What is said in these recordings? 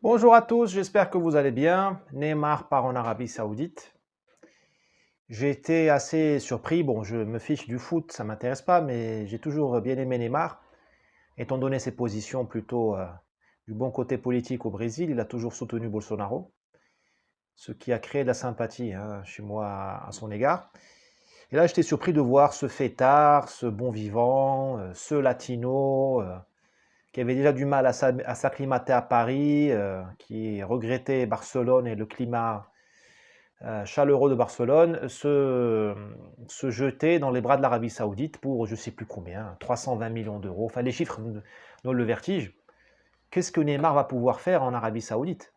Bonjour à tous, j'espère que vous allez bien. Neymar part en Arabie Saoudite. J'ai été assez surpris. Bon, je me fiche du foot, ça m'intéresse pas, mais j'ai toujours bien aimé Neymar. Étant donné ses positions plutôt du bon côté politique au Brésil, il a toujours soutenu Bolsonaro, ce qui a créé de la sympathie chez moi à son égard. Et là, j'étais surpris de voir ce fêtard, ce bon vivant, ce latino, qui avait déjà du mal à s'acclimater à Paris, qui regrettait Barcelone et le climat chaleureux de Barcelone, se jeter dans les bras de l'Arabie Saoudite pour je ne sais plus combien, 320 millions d'euros. Enfin, les chiffres donnent le vertige. Qu'est-ce que Neymar va pouvoir faire en Arabie Saoudite?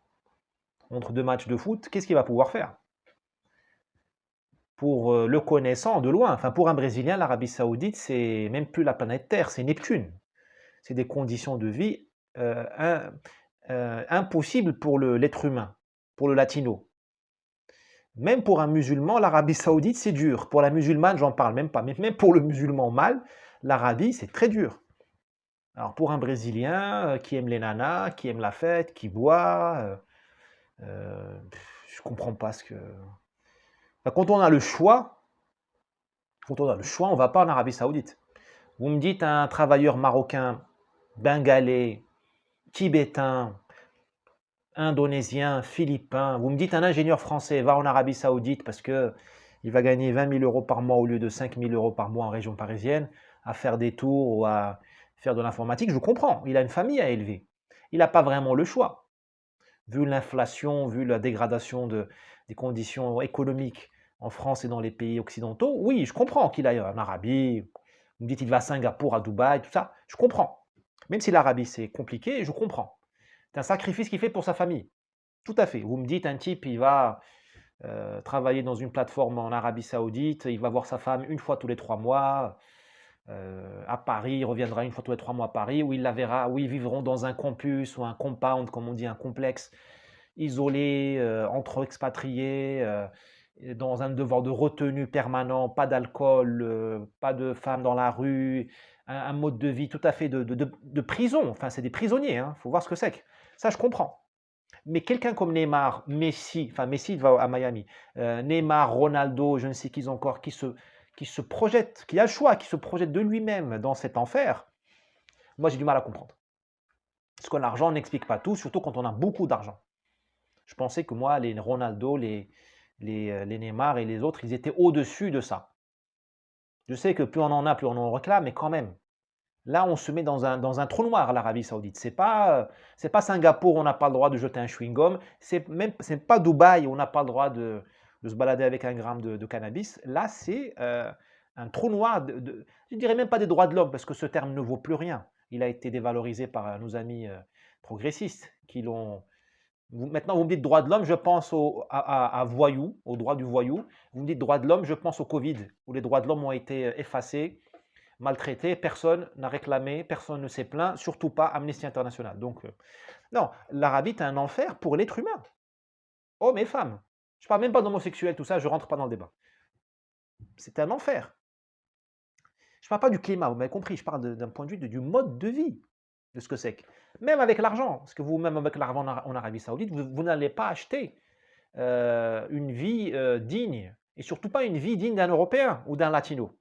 Entre deux matchs de foot, qu'est-ce qu'il va pouvoir faire? Pour le connaissant de loin, enfin pour un Brésilien, l'Arabie Saoudite, c'est même plus la planète Terre, c'est Neptune. C'est des conditions de vie impossibles pour l'être humain, pour le latino. Même pour un musulman, l'Arabie Saoudite, c'est dur. Pour la musulmane, j'en parle même pas. Mais même pour le musulman mâle, l'Arabie, c'est très dur. Alors pour un Brésilien qui aime les nanas, qui aime la fête, qui boit, je comprends pas ce que. Enfin, quand on a le choix, on va pas en Arabie Saoudite. Vous me dites un travailleur marocain, bengalais, tibétain, indonésien, philippin, vous me dites un ingénieur français va en Arabie Saoudite parce que il va gagner 20 000 euros par mois au lieu de 5 000 euros par mois en région parisienne, à faire des tours ou à faire de l'informatique, je comprends, il a une famille à élever. Il n'a pas vraiment le choix. Vu l'inflation, vu la dégradation des conditions économiques en France et dans les pays occidentaux, oui, je comprends qu'il aille en Arabie. Vous me dites qu'il va à Singapour, à Dubaï, tout ça, je comprends. Même si l'Arabie c'est compliqué, je comprends. C'est un sacrifice qu'il fait pour sa famille. Tout à fait. Vous me dites un type, il va travailler dans une plateforme en Arabie Saoudite, il va voir sa femme une fois tous les 3 mois à Paris, il reviendra une fois tous les 3 mois à Paris, où il la verra, où ils vivront dans un campus ou un compound, comme on dit, un complexe, isolé, entre expatriés, dans un devoir de retenue permanent, pas d'alcool, pas de femmes dans la rue, un mode de vie tout à fait de prison. Enfin, c'est des prisonniers, il faut voir ce que c'est. Ça, je comprends. Mais quelqu'un comme Neymar, Messi, enfin Messi va à Miami, Neymar, Ronaldo, je ne sais qui encore, qui se projette, qui a le choix, qui se projette de lui-même dans cet enfer, moi j'ai du mal à comprendre. Parce que l'argent n'explique pas tout, surtout quand on a beaucoup d'argent. Je pensais que moi, les Ronaldo, les Neymar et les autres, ils étaient au-dessus de ça. Je sais que plus on en a, plus on en réclame, mais quand même. Là, on se met dans un trou noir, l'Arabie Saoudite. C'est pas Singapour où on n'a pas le droit de jeter un chewing-gum. C'est pas Dubaï où on n'a pas le droit de se balader avec un gramme de cannabis. Là, c'est un trou noir. Je ne dirais même pas des droits de l'homme parce que ce terme ne vaut plus rien. Il a été dévalorisé par nos amis progressistes qui l'ont. Maintenant, vous me dites droit de l'homme, je pense à voyou, au droit du voyou. Vous me dites droit de l'homme, je pense au Covid, où les droits de l'homme ont été effacés, maltraité, personne n'a réclamé, personne ne s'est plaint, surtout pas Amnesty International. Donc, non, l'Arabie est un enfer pour l'être humain, hommes et femmes. Je parle même pas d'homosexuels, tout ça, je rentre pas dans le débat. C'est un enfer. Je parle pas du climat, vous m'avez compris, je parle d'un point de vue du mode de vie, de ce que c'est. Même avec l'argent, parce que vous, même avec l'argent en Arabie Saoudite, vous n'allez pas acheter une vie digne, et surtout pas une vie digne d'un Européen ou d'un Latino.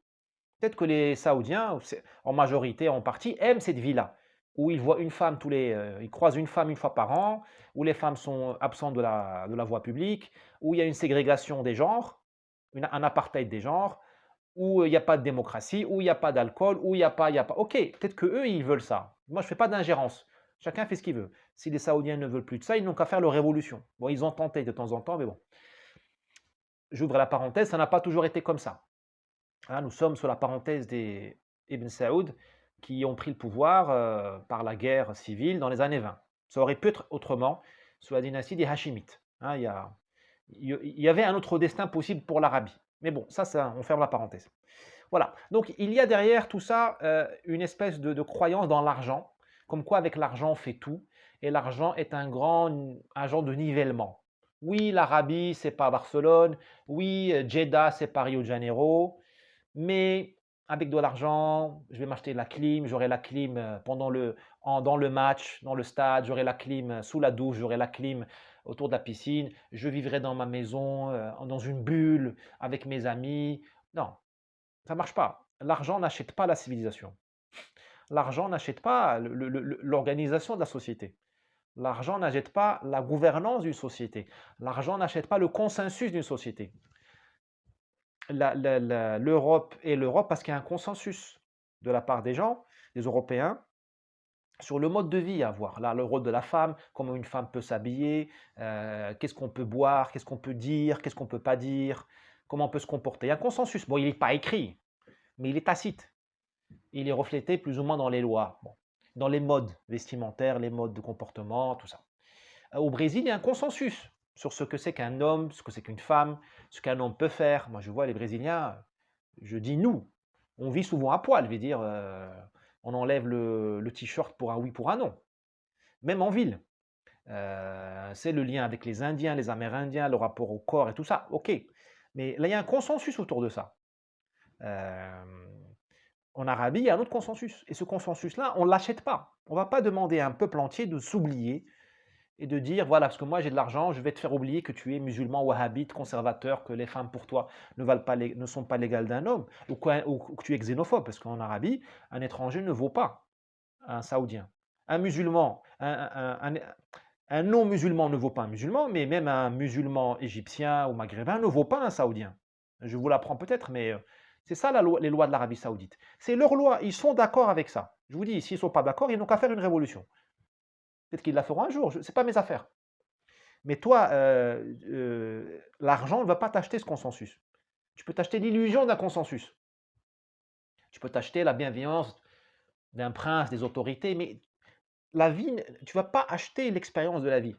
Peut-être que les Saoudiens, en majorité, en partie, aiment cette vie-là, où ils voient une femme ils croisent une femme une fois par an, où les femmes sont absentes de la voie publique, où il y a une ségrégation des genres, un apartheid des genres, où il n'y a pas de démocratie, où il n'y a pas d'alcool, où il y a pas. Ok, peut-être que eux ils veulent ça. Moi, je ne fais pas d'ingérence. Chacun fait ce qu'il veut. Si les Saoudiens ne veulent plus de ça, ils n'ont qu'à faire leur révolution. Bon, ils ont tenté de temps en temps, mais bon. J'ouvre la parenthèse, ça n'a pas toujours été comme ça. Nous sommes sur la parenthèse des Ibn Saoud qui ont pris le pouvoir par la guerre civile dans les années 20. Ça aurait pu être autrement sous la dynastie des Hachimites. Il y avait un autre destin possible pour l'Arabie. Mais bon, ça, on ferme la parenthèse. Voilà. Donc, il y a derrière tout ça une espèce de croyance dans l'argent, comme quoi avec l'argent on fait tout, et l'argent est un grand agent de nivellement. Oui, l'Arabie, c'est pas Barcelone. Oui, Jeddah, c'est pas Rio de Janeiro. Mais avec de l'argent, je vais m'acheter la clim, j'aurai la clim dans le match, dans le stade, j'aurai la clim sous la douche, j'aurai la clim autour de la piscine, je vivrai dans ma maison, dans une bulle, avec mes amis. Non, ça ne marche pas. L'argent n'achète pas la civilisation. L'argent n'achète pas l'organisation de la société. L'argent n'achète pas la gouvernance d'une société. L'argent n'achète pas le consensus d'une société. L'Europe est l'Europe parce qu'il y a un consensus de la part des gens, des Européens, sur le mode de vie à avoir. Là, le rôle de la femme, comment une femme peut s'habiller, qu'est-ce qu'on peut boire, qu'est-ce qu'on peut dire, qu'est-ce qu'on ne peut pas dire, comment on peut se comporter. Il y a un consensus. Bon, il n'est pas écrit, mais il est tacite. Il est reflété plus ou moins dans les lois, bon, dans les modes vestimentaires, les modes de comportement, tout ça. Au Brésil, il y a un consensus sur ce que c'est qu'un homme, ce que c'est qu'une femme, ce qu'un homme peut faire. Moi, je vois les Brésiliens, je dis nous, on vit souvent à poil, je veux dire, on enlève le t-shirt pour un oui, pour un non. Même en ville. C'est le lien avec les Indiens, les Amérindiens, le rapport au corps et tout ça, ok. Mais là, il y a un consensus autour de ça. En Arabie, il y a un autre consensus. Et ce consensus-là, on ne l'achète pas. On ne va pas demander à un peuple entier de s'oublier et de dire, voilà, parce que moi j'ai de l'argent, je vais te faire oublier que tu es musulman, wahhabite, conservateur, que les femmes pour toi ne sont pas l'égale d'un homme, ou que tu es xénophobe, parce qu'en Arabie, un étranger ne vaut pas un saoudien. Un musulman, un non-musulman ne vaut pas un musulman, mais même un musulman égyptien ou maghrébin ne vaut pas un saoudien. Je vous l'apprends peut-être, mais c'est ça les lois de l'Arabie saoudite. C'est leur loi, ils sont d'accord avec ça. Je vous dis, s'ils ne sont pas d'accord, ils n'ont qu'à faire une révolution. Peut-être qu'ils la feront un jour, ce n'est pas mes affaires. Mais toi, l'argent ne va pas t'acheter ce consensus. Tu peux t'acheter l'illusion d'un consensus. Tu peux t'acheter la bienveillance d'un prince, des autorités, mais la vie, tu ne vas pas acheter l'expérience de la vie.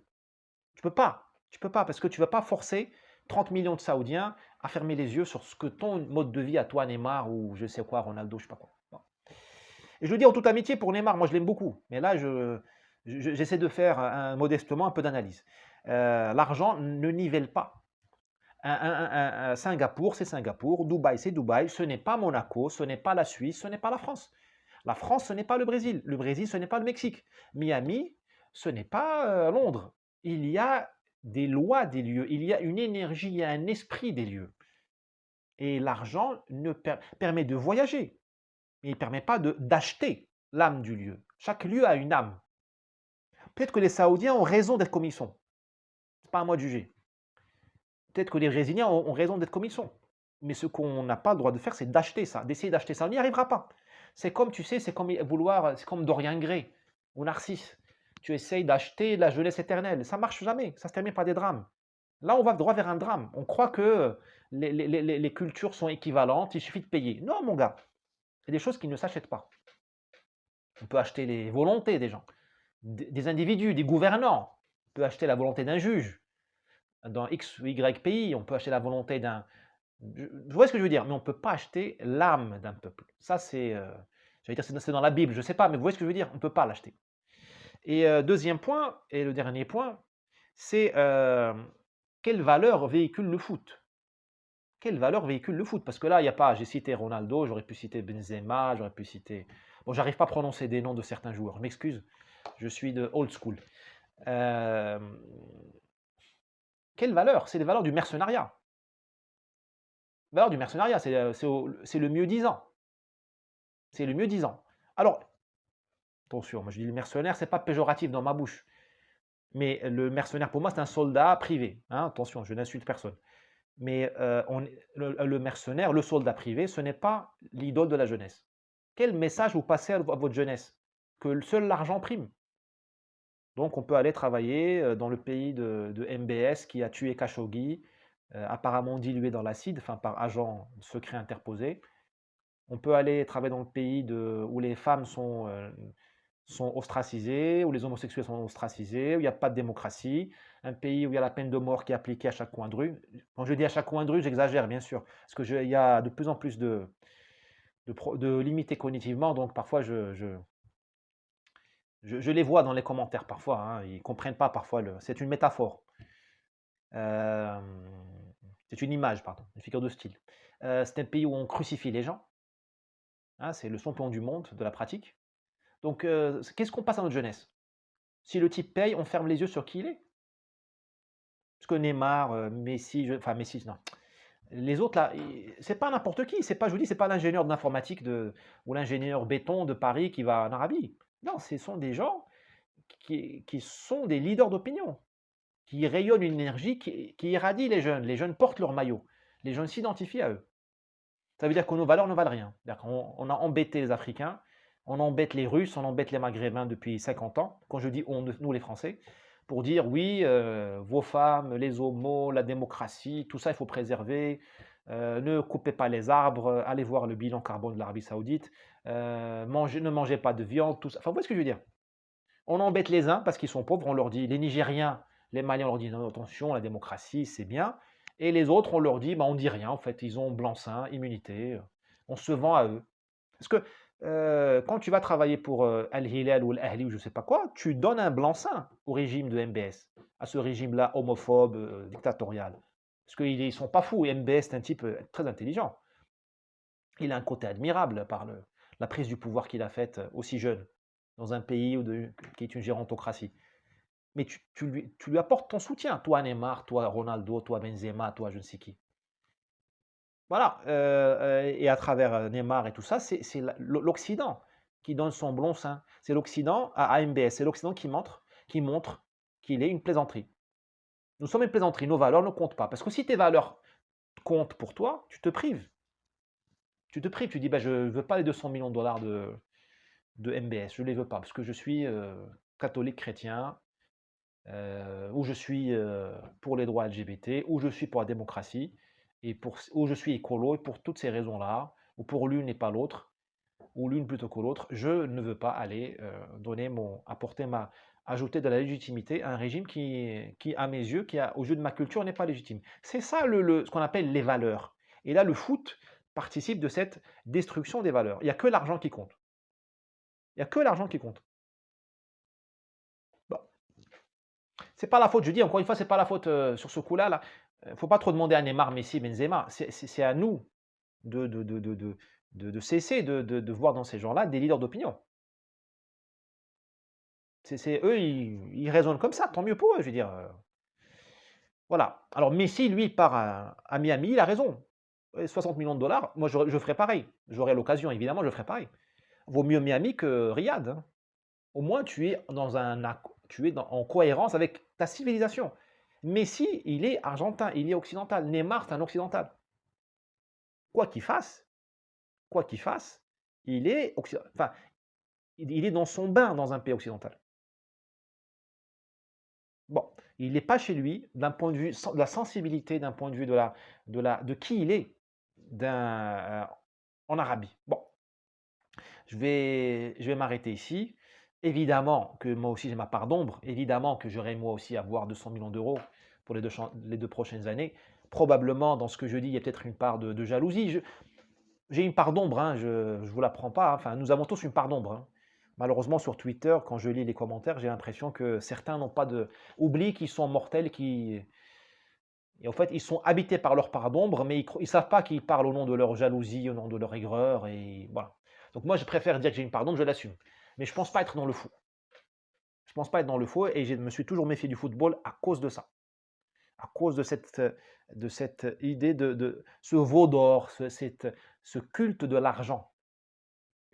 Tu peux pas. Tu peux pas parce que tu ne vas pas forcer 30 millions de Saoudiens à fermer les yeux sur ce que ton mode de vie à toi, Neymar, ou je sais quoi, Ronaldo, je sais pas quoi. Bon. Et je le dis en toute amitié pour Neymar, moi je l'aime beaucoup. Mais là, j'essaie de faire modestement un peu d'analyse. L'argent ne nivelle pas. Singapour, c'est Singapour. Dubaï, c'est Dubaï. Ce n'est pas Monaco, ce n'est pas la Suisse, ce n'est pas la France. La France, ce n'est pas le Brésil. Le Brésil, ce n'est pas le Mexique. Miami, ce n'est pas Londres. Il y a des lois des lieux, il y a une énergie, il y a un esprit des lieux. Et l'argent permet de voyager, mais il ne permet pas d'acheter l'âme du lieu. Chaque lieu a une âme. Peut-être que les Saoudiens ont raison d'être comme ils sont. Ce n'est pas à moi de juger. Peut-être que les Brésiliens ont raison d'être comme ils sont. Mais ce qu'on n'a pas le droit de faire, c'est d'acheter ça, d'essayer d'acheter ça. On n'y arrivera pas. C'est comme, tu sais, c'est comme Dorian Gray ou Narcisse. Tu essayes d'acheter la jeunesse éternelle. Ça ne marche jamais. Ça se termine par des drames. Là, on va droit vers un drame. On croit que les cultures sont équivalentes, il suffit de payer. Non, mon gars. C'est des choses qui ne s'achètent pas. On peut acheter les volontés des gens, des individus, des gouvernants. On peut acheter la volonté d'un juge. Dans X ou Y pays, on peut acheter la volonté d'un... Vous voyez ce que je veux dire, mais on ne peut pas acheter l'âme d'un peuple. Ça, c'est dans la Bible, je ne sais pas, mais vous voyez ce que je veux dire, on ne peut pas l'acheter. Et deuxième point, et le dernier point, c'est quelle valeur véhicule le foot? Quelle valeur véhicule le foot? Parce que là, il n'y a pas, j'ai cité Ronaldo, j'aurais pu citer Benzema, j'aurais pu citer... Bon, j'arrive pas à prononcer des noms de certains joueurs, je m'excuse, je suis de old school. Quelle valeur? C'est les valeurs du mercenariat. Valeur du mercenariat, c'est le mieux-disant. C'est le mieux-disant. Alors, attention, moi je dis le mercenaire, c'est pas péjoratif dans ma bouche. Mais le mercenaire, pour moi, c'est un soldat privé. Hein, attention, je n'insulte personne. Mais le mercenaire, le soldat privé, ce n'est pas l'idole de la jeunesse. Quel message vous passez à votre jeunesse? Que seul l'argent prime. Donc on peut aller travailler dans le pays de MBS qui a tué Khashoggi, apparemment dilué dans l'acide, enfin par agent secret interposé. On peut aller travailler dans le pays où les femmes sont ostracisées, où les homosexuels sont ostracisés, où il n'y a pas de démocratie, un pays où il y a la peine de mort qui est appliquée à chaque coin de rue. Quand je dis à chaque coin de rue, j'exagère bien sûr, parce qu'il y a de plus en plus de limités cognitivement, donc parfois je les vois dans les commentaires parfois, hein, ils ne comprennent pas parfois, c'est une métaphore. C'est une image, pardon, une figure de style. C'est un pays où on crucifie les gens. Hein, c'est le champion du monde de la pratique. Donc, qu'est-ce qu'on passe à notre jeunesse? Si le type paye, on ferme les yeux sur qui il est. Parce que Neymar, Messi, enfin Messi, non. Les autres là, c'est pas n'importe qui. C'est pas, je vous dis, c'est pas l'ingénieur d'informatique ou l'ingénieur béton de Paris qui va en Arabie. Non, ce sont des gens qui sont des leaders d'opinion, qui rayonnent une énergie qui irradie les jeunes. Les jeunes portent leur maillot. Les jeunes s'identifient à eux. Ça veut dire que nos valeurs ne valent rien. On a embêté les Africains, on embête les Russes, on embête les Maghrébins depuis 50 ans. Quand je dis on, nous les Français, pour dire oui, vos femmes, les homos, la démocratie, tout ça il faut préserver. Ne coupez pas les arbres, allez voir le bilan carbone de l'Arabie Saoudite, ne mangez pas de viande, tout ça. Enfin, vous voyez ce que je veux dire? On embête les uns parce qu'ils sont pauvres, on leur dit, les Nigériens, les Maliens, on leur dit non, attention, la démocratie, c'est bien. Et les autres, on leur dit, bah, on dit rien, en fait, ils ont blanc-seing, immunité, on se vend à eux. Parce que quand tu vas travailler pour Al-Hilal ou Al-Ahli ou je ne sais pas quoi, tu donnes un blanc-seing au régime de MBS, à ce régime-là homophobe, dictatorial. Parce qu'ils ne sont pas fous, et MBS est un type très intelligent. Il a un côté admirable par la prise du pouvoir qu'il a faite aussi jeune, dans un pays qui est une gérontocratie. Mais tu lui apportes ton soutien, toi Neymar, toi Ronaldo, toi Benzema, toi je ne sais qui. Voilà, et à travers Neymar et tout ça, c'est l'Occident qui donne son blanc-seing. C'est l'Occident à MBS, c'est l'Occident qui montre qu'il est une plaisanterie. Nous sommes une plaisanterie, nos valeurs ne comptent pas. Parce que si tes valeurs comptent pour toi, tu te prives. Tu te prives, tu dis, bah, je ne veux pas les 200 millions de dollars de MBS, je ne les veux pas, parce que je suis catholique chrétien, ou je suis pour les droits LGBT, ou je suis pour la démocratie, ou je suis écolo, et pour toutes ces raisons-là, ou pour l'une et pas l'autre, ou l'une plutôt que l'autre, je ne veux pas aller ajouter de la légitimité à un régime qui à mes yeux, aux yeux de ma culture, n'est pas légitime. C'est ça ce qu'on appelle les valeurs. Et là, le foot participe de cette destruction des valeurs. Il n'y a que l'argent qui compte. Il n'y a que l'argent qui compte. Bon. C'est pas la faute, je dis encore une fois, c'est pas la faute sur ce coup-là. Là. Faut pas trop demander à Neymar, Messi, Benzema. C'est à nous de cesser de voir dans ces gens-là des leaders d'opinion. Eux, ils raisonnent comme ça, tant mieux pour eux, je veux dire. Voilà. Alors Messi, lui, il part à Miami, il a raison. 60 millions de dollars, moi je ferais pareil. J'aurais l'occasion, évidemment, je ferais pareil. Vaut mieux Miami que Riyad. Hein. Au moins, tu es en cohérence avec ta civilisation. Messi, il est argentin, il est occidental. Neymar, c'est un occidental. Quoi qu'il fasse, il est enfin, il est dans son bain dans un pays occidental. Bon, il n'est pas chez lui d'un point de vue de la sensibilité, d'un point de vue de qui il est en Arabie. Bon, je vais m'arrêter ici. Évidemment que moi aussi j'ai ma part d'ombre. Évidemment que j'aurais moi aussi à avoir 200 millions d'euros pour les 2 prochaines années. Probablement, dans ce que je dis, il y a peut-être une part de jalousie. J'ai une part d'ombre, hein, je ne vous l'apprends pas. Hein. Enfin, nous avons tous une part d'ombre. Hein. Malheureusement, sur Twitter, quand je lis les commentaires, j'ai l'impression que certains n'ont pas oublient qu'ils sont mortels, et en fait, ils sont habités par leur part d'ombre, mais ils ne savent pas qu'ils parlent au nom de leur jalousie, au nom de leur aigreur, et voilà. Donc moi, je préfère dire que j'ai une part d'ombre, je l'assume. Mais je ne pense pas être dans le faux. Je ne pense pas être dans le faux, et je me suis toujours méfié du football à cause de ça. À cause de cette idée de ce veau d'or, ce culte de l'argent.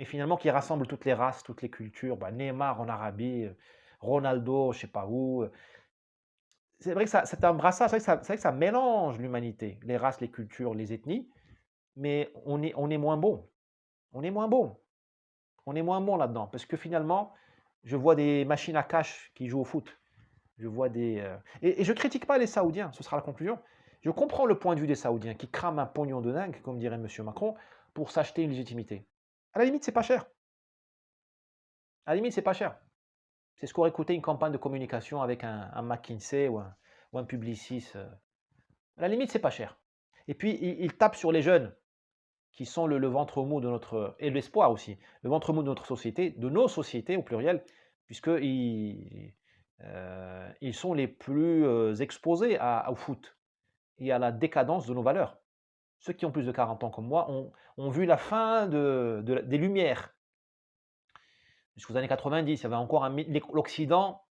Et finalement, qui rassemble toutes les races, toutes les cultures. Bah, Neymar en Arabie, Ronaldo, je ne sais pas où. C'est vrai que c'est un brassage, c'est vrai que ça mélange l'humanité, les races, les cultures, les ethnies, mais on est moins bon. On est moins bon. On est moins bon là-dedans. Parce que finalement, je vois des machines à cash qui jouent au foot. Je vois et je ne critique pas les Saoudiens, ce sera la conclusion. Je comprends le point de vue des Saoudiens qui crament un pognon de dingue, comme dirait M. Macron, pour s'acheter une légitimité. À la limite, c'est pas cher. À la limite, c'est pas cher. C'est ce qu'aurait coûté une campagne de communication avec un McKinsey ou un Publicis. À la limite, c'est pas cher. Et puis, il tape sur les jeunes, qui sont le ventre mou de et l'espoir aussi, le ventre mou de notre société, de nos sociétés au pluriel, puisqu'ils ils sont les plus exposés au foot et à la décadence de nos valeurs. Ceux qui ont plus de 40 ans comme moi ont vu la fin des Lumières. Jusqu'aux années 90, il y avait encore l'Occident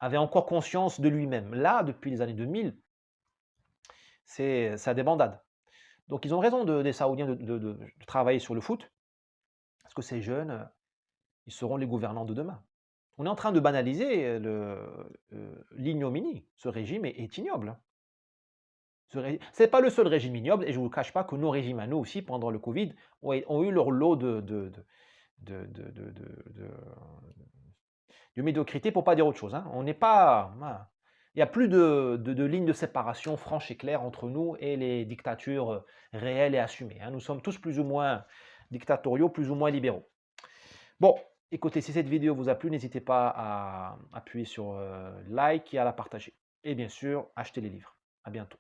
avait encore conscience de lui-même. Là, depuis les années 2000, c'est ça débandade. Donc ils ont raison des Saoudiens de travailler sur le foot, parce que ces jeunes, ils seront les gouvernants de demain. On est en train de banaliser l'ignominie. Ce régime est ignoble, hein. C'est pas le seul régime ignoble, et je ne vous cache pas que nos régimes à nous aussi, pendant le Covid, ont eu leur lot de médiocrité, pour pas dire autre chose, hein. On n'est pas, voilà. Il n'y a plus de ligne de séparation franche et claire entre nous et les dictatures réelles et assumées, hein. Nous sommes tous plus ou moins dictatoriaux, plus ou moins libéraux. Bon, écoutez, si cette vidéo vous a plu, n'hésitez pas à appuyer sur like et à la partager. Et bien sûr, achetez les livres. À bientôt.